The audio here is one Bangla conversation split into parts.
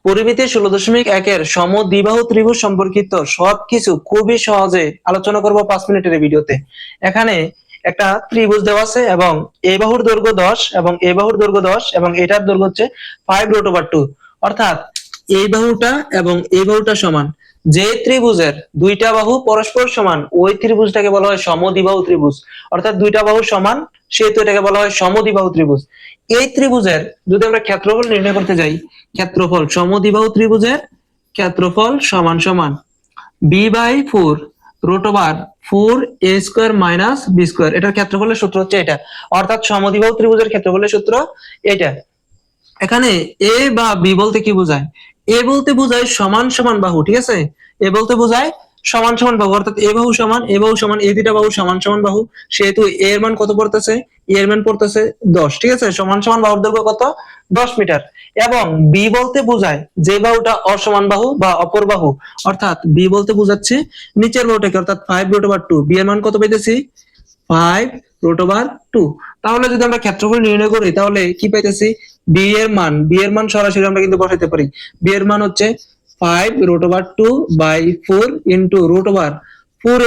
পরিমিতি 16.1 সমদ্বিবাহু ত্রিভুজ সম্পর্কিত সবকিছু খুবই সহজে আলোচনা করব 5 মিনিটের ভিডিওতে। এখানে একটা ত্রিভুজ দেওয়া আছে এবং এই বাহুর দৈর্ঘ্য 10 এবং এই বাহুর দৈর্ঘ্য 10 এবং এটার দৈর্ঘ্য হচ্ছে 5√2, অর্থাৎ এই বাহুটা এবং এই বাহুটা সমান। যে ত্রিভুজের দুইটা বাহু পরস্পর সমান ওই ত্রিভুজটাকে বলা হয় সমদ্বিবাহু ত্রিভুজ, অর্থাৎ দুইটা বাহু সমান সেহেতু এটাকে বলা হয় সমদ্বিবাহু ত্রিভুজ। এই ত্রিভুজের যদি আমরা ক্ষেত্রফল নির্ণয় করতে যাই, ক্ষেত্রফল সমদ্বিবাহু ত্রিভুজের ক্ষেত্রফল সমান সমান b/4 √4a² - b²। এটার ক্ষেত্রফলের সূত্র হচ্ছে এটা, অর্থাৎ সমদ্বিবাহু ত্রিভুজের ক্ষেত্রফলের সূত্র এটা। এখানে a বা b বলতে কি বোঝায়? a বলতে বোঝায় সমান সমান বাহু, ঠিক আছে? a বলতে বোঝায় সমান সমান বাহু, অর্থাৎ এ বাহু সমান এ বাহু সমান এই দুইটা বাহু সমান সমান বাহু, সেহেতু a এর মান কত পড়তেছে? a এর মান পড়তেছে 10, ঠিক আছে? সমান সমান বাহুর দৈর্ঘ্য কত? 10 মিটার। এবং b বলতে বোঝায় যে বাহুটা অসমান বাহু বা অপর বাহু, অর্থাৎ b বলতে বোঝাচ্ছে নিচের বাহুটাকে, অর্থাৎ 5√2। b এর মান কত পাইতেছি? 5√2। তাহলে যদি আমরা ক্ষেত্রফল নির্ণয় করি তাহলে কি পাইতেছি? b এর মান সরাসরি আমরা কিন্তু বসাইতে পারি। b এর মান হচ্ছে 5√2/4 ইনটু √4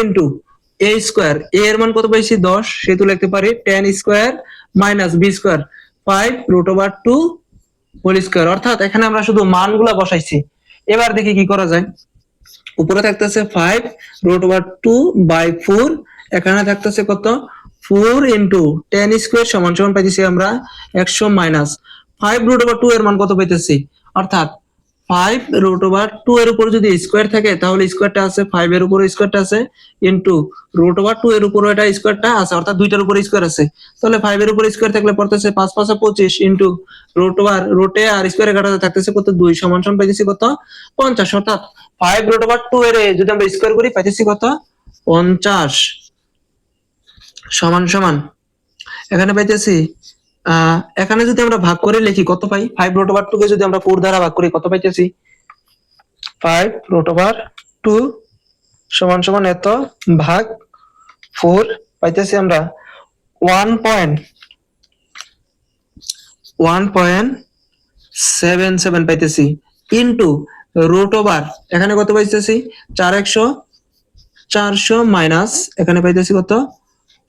ইনটু a²। a এর মান কত পাইছি? 10, সেহেতু লিখতে পারি 10² - b², 5√2 হোল স্কয়ার। অর্থাৎ এখানে আমরা শুধু মানগুলা বসাইছি। এবার দেখি কি করা যায়। উপরে থাকতেছে 5√2/4, এখানে থাকতেছে কত? 4 ইনটু 10² সমান সমান পাইতেছি আমরা 100 মাইনাস 5√2 এর মান কত পাইতেছি? অর্থাৎ 5√2 এর উপর যদি স্কয়ার থাকে তাহলে স্কয়ারটা আছে 5 এর উপর স্কয়ারটা আছে ইনটু √2 এর উপর এটা স্কয়ারটা আছে, অর্থাৎ দুইটার উপর স্কয়ার আছে। তাহলে 5 এর উপর স্কয়ার থাকলে পড়তেছে 5 5 25 ইনটু √2 আর স্কয়ারে কাটাতে থাকতেছে কত? 2 সমান সমান পাইতেছি কত? 50। অর্থাৎ 5√2 এর যদি আমরা স্কয়ার করি পাইতেছি কত? 50 সমান সমান এখানে পাইতেছি এখানে যদি আমরা ভাগ করে লিখি কত পাই? 5√2 কে যদি আমরা 4 দ্বারা ভাগ করি কত পাইতেছি? 5√2 সমান সমান এত ভাগ 4 পাইতেছি আমরা 1.77 পাইতেছি ইনটু √, এখানে কত পাইতেছি? 400 মাইনাস এখানে পাইতেছি কত?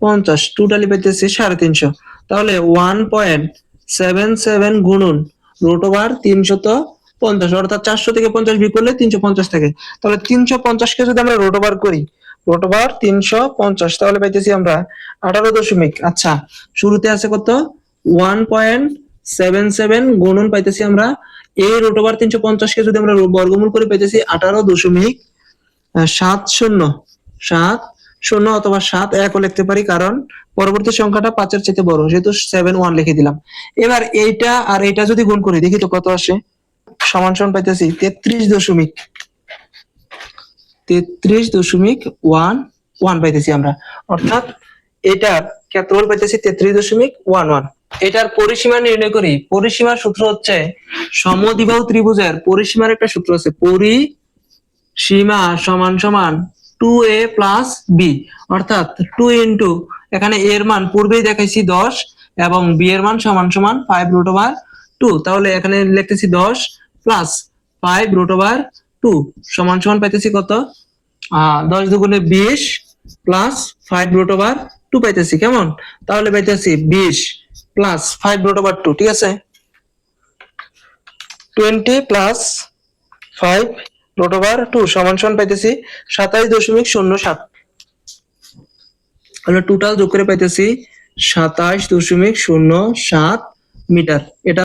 50, টোটালি পাইতেছি 350। তাহলে 1.77 গুণন √350, অর্থাৎ 400 থেকে 50 বিয়োগ করলে 350 থাকে। তাহলে 350 কে যদি আমরা √, করি √350, তাহলে পাইতেছি আমরা 18 আচ্ছা, শুরুতে আছে কত? 1.77 গুণন পাইতেছি আমরা এই √350 কে যদি আমরা বর্গমূল করে পাইতেছি 18.70 অথবা 7 লিখতে পারি, কারণ পরবর্তী সংখ্যাটা 5 এর চেয়ে বড়, যেহেতু 71 লিখে দিলাম। এবার এইটা আর এইটা যদি গুণ করি দেখি তো কত আসে। সমান সমান পাইতেছি 33.11 পাইতেছি আমরা, অর্থাৎ এটার ক্ষেত্রফল পাইতেছি 33.11। এটার পরিসীমা নির্ণয় করি। পরিসীমার সূত্র হচ্ছে সমদ্বিবাহু ত্রিভুজের পরিসীমার একটা সূত্র আছে, পরিসীমা সমান সমান 2a প্লাস b, অর্থাৎ 2 ইনটু এখানে a এর মান পূর্বেই দেখাইছি 10 এবং b এর মান সমান সমান 5√2। তাহলে এখানে লিখতেছি 10 প্লাস 5√2 সমান সমান পাইতেছি কত? 10 দুগুণে 20 প্লাস 5√2 পাইতেছি, কেমন? তাহলে পাইতেছি 20 প্লাস 5√2, ঠিক আছে? 20 প্লাস 5√2 সমান সমান পাইতেছি 27.07। তাহলে টোটাল যোগ করে পাইতেছি 27.07 মিটার। এটা